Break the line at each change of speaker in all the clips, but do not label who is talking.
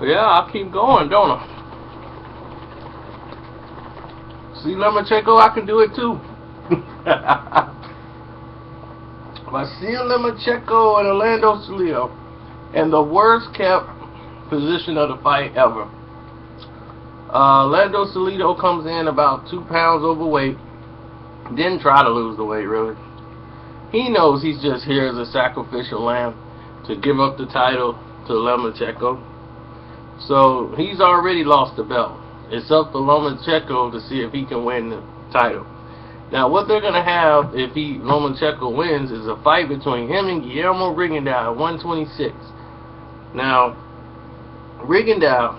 Yeah, I keep going, don't I? See, Lomachenko, I can do it too. Vasyl Lomachenko and Salido, and the worst kept position of the fight ever. Salido comes in about 2 pounds overweight. Didn't try to lose the weight, really. He knows he's just here as a sacrificial lamb to give up the title to Lomachenko. So he's already lost the belt. It's up to Lomachenko to see if he can win the title. Now, what they're going to have if Lomachenko wins is a fight between him and Guillermo Rigondeaux at 126. Now, Rigondeaux,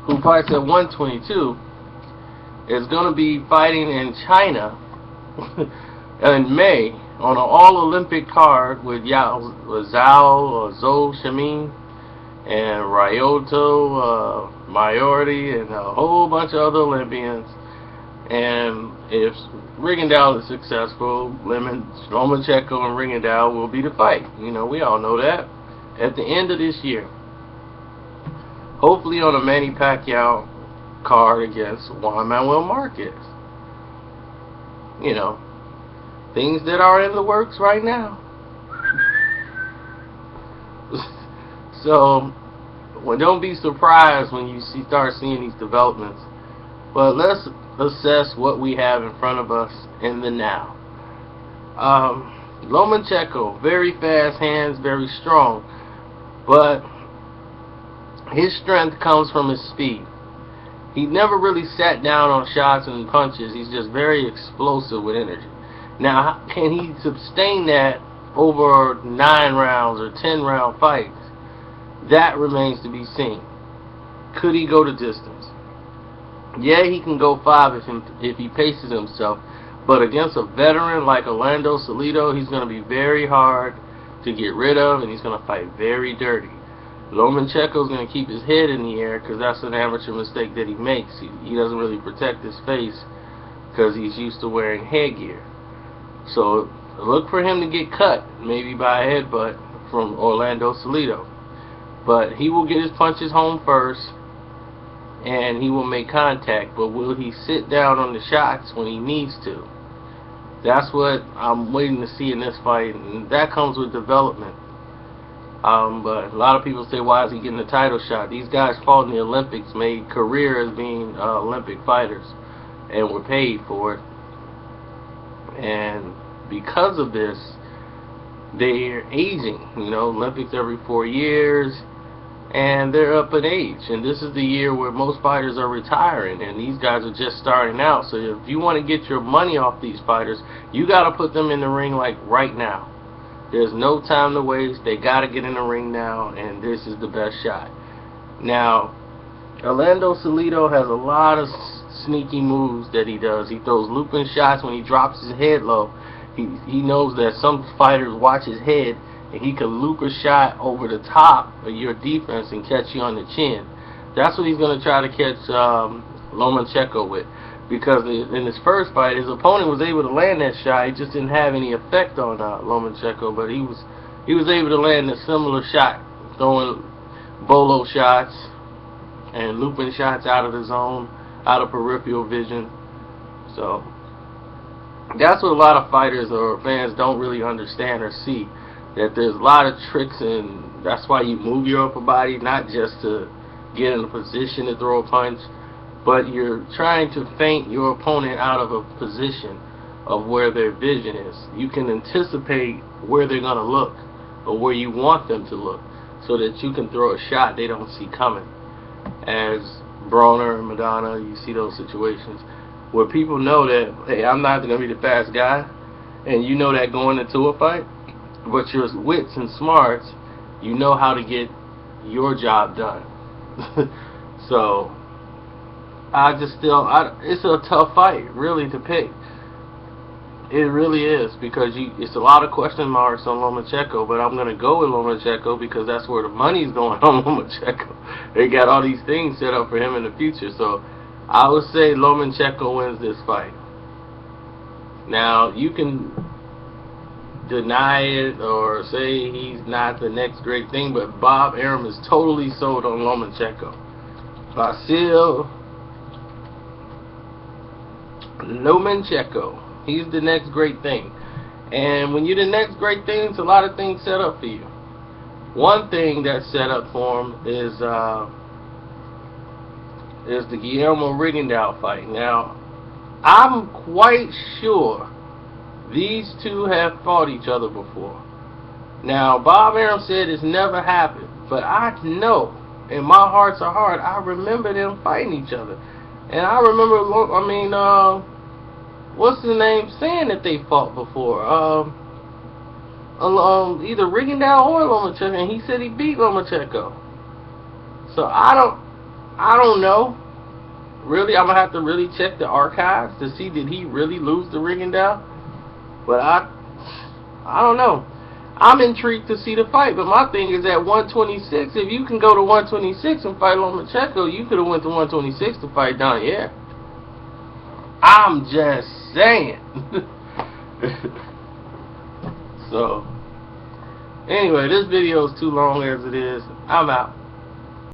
who fights at 122, is going to be fighting in China in May on an all-Olympic card with Zhao Shimin and Ryoto Mayority and a whole bunch of other Olympians. And if Rigondeaux is successful, Lomachenko and Rigondeaux will be the fight. You know, we all know that. At the end of this year. Hopefully on a Manny Pacquiao card against Juan Manuel Marquez. You know, things that are in the works right now. So, don't be surprised when you start seeing these developments. But let's assess what we have in front of us in the now. Lomachenko, very fast hands, very strong, but his strength comes from his speed. He never really sat down on shots and punches. He's just very explosive with energy. Now, can he sustain that over 9 rounds or 10 round fights? That remains to be seen. Could he go the distance? Yeah, he can go 5 if he paces himself, but against a veteran like Salido, he's going to be very hard to get rid of, and he's going to fight very dirty. Lomachenko's going to keep his head in the air because that's an amateur mistake that he makes. He doesn't really protect his face because he's used to wearing headgear. So look for him to get cut, maybe by a headbutt from Salido. But he will get his punches home first, and he will make contact. But will he sit down on the shots when he needs to? That's what I'm waiting to see in this fight, and that comes with development. But a lot of people say, why is he getting a title shot? These guys fought in the Olympics, made career as being Olympic fighters, and were paid for it. And because of this, they're aging. You know, Olympics every 4 years, and they're up in age. And this is the year where most fighters are retiring, and these guys are just starting out. So if you want to get your money off these fighters, you got to put them in the ring like right now. There's no time to waste. They got to get in the ring now, and this is the best shot. Now, Salido has a lot of sneaky moves that he does. He throws looping shots when he drops his head low. He knows that some fighters watch his head, and he can loop a shot over the top of your defense and catch you on the chin. That's what he's going to try to catch Lomachenko with. Because in his first fight, his opponent was able to land that shot. He just didn't have any effect on Lomachenko, but he was able to land a similar shot, throwing bolo shots and looping shots out of the zone, out of peripheral vision. So that's what a lot of fighters or fans don't really understand or see, that there's a lot of tricks, and that's why you move your upper body, not just to get in a position to throw a punch, but you're trying to feint your opponent out of a position of where their vision is. You can anticipate where they're going to look or where you want them to look so that you can throw a shot they don't see coming. As Broner and Madonna, you see those situations where people know that, hey, I'm not going to be the fast guy, and you know that going into a fight, but your wits and smarts, you know how to get your job done. So it's a tough fight, really, to pick. It really is, because it's a lot of question marks on Lomachenko, but I'm going to go with Lomachenko because that's where the money's going on Lomachenko. They got all these things set up for him in the future, so I would say Lomachenko wins this fight. Now, you can deny it or say he's not the next great thing, but Bob Arum is totally sold on Lomachenko. Vasyl Lomachenko, he's the next great thing. And when you're the next great thing, it's a lot of things set up for you. One thing that's set up for him is the Guillermo Rigondeaux fight. Now, I'm quite sure these two have fought each other before. Now, Bob Arum said it's never happened, but I know, in my heart's a heart, I remember them fighting each other. And I remember, what's his name, saying that they fought before. Either Rigondeaux or Lomachenko, and he said he beat Lomachenko. So I don't know. Really, I'm gonna have to really check the archives to see, did he really lose to Rigondeaux? But I don't know. I'm intrigued to see the fight, but my thing is at 126, if you can go to 126 and fight Lomachenko, you could have went to 126 to fight Daniel. I'm just saying. So, anyway, this video is too long as it is. I'm out.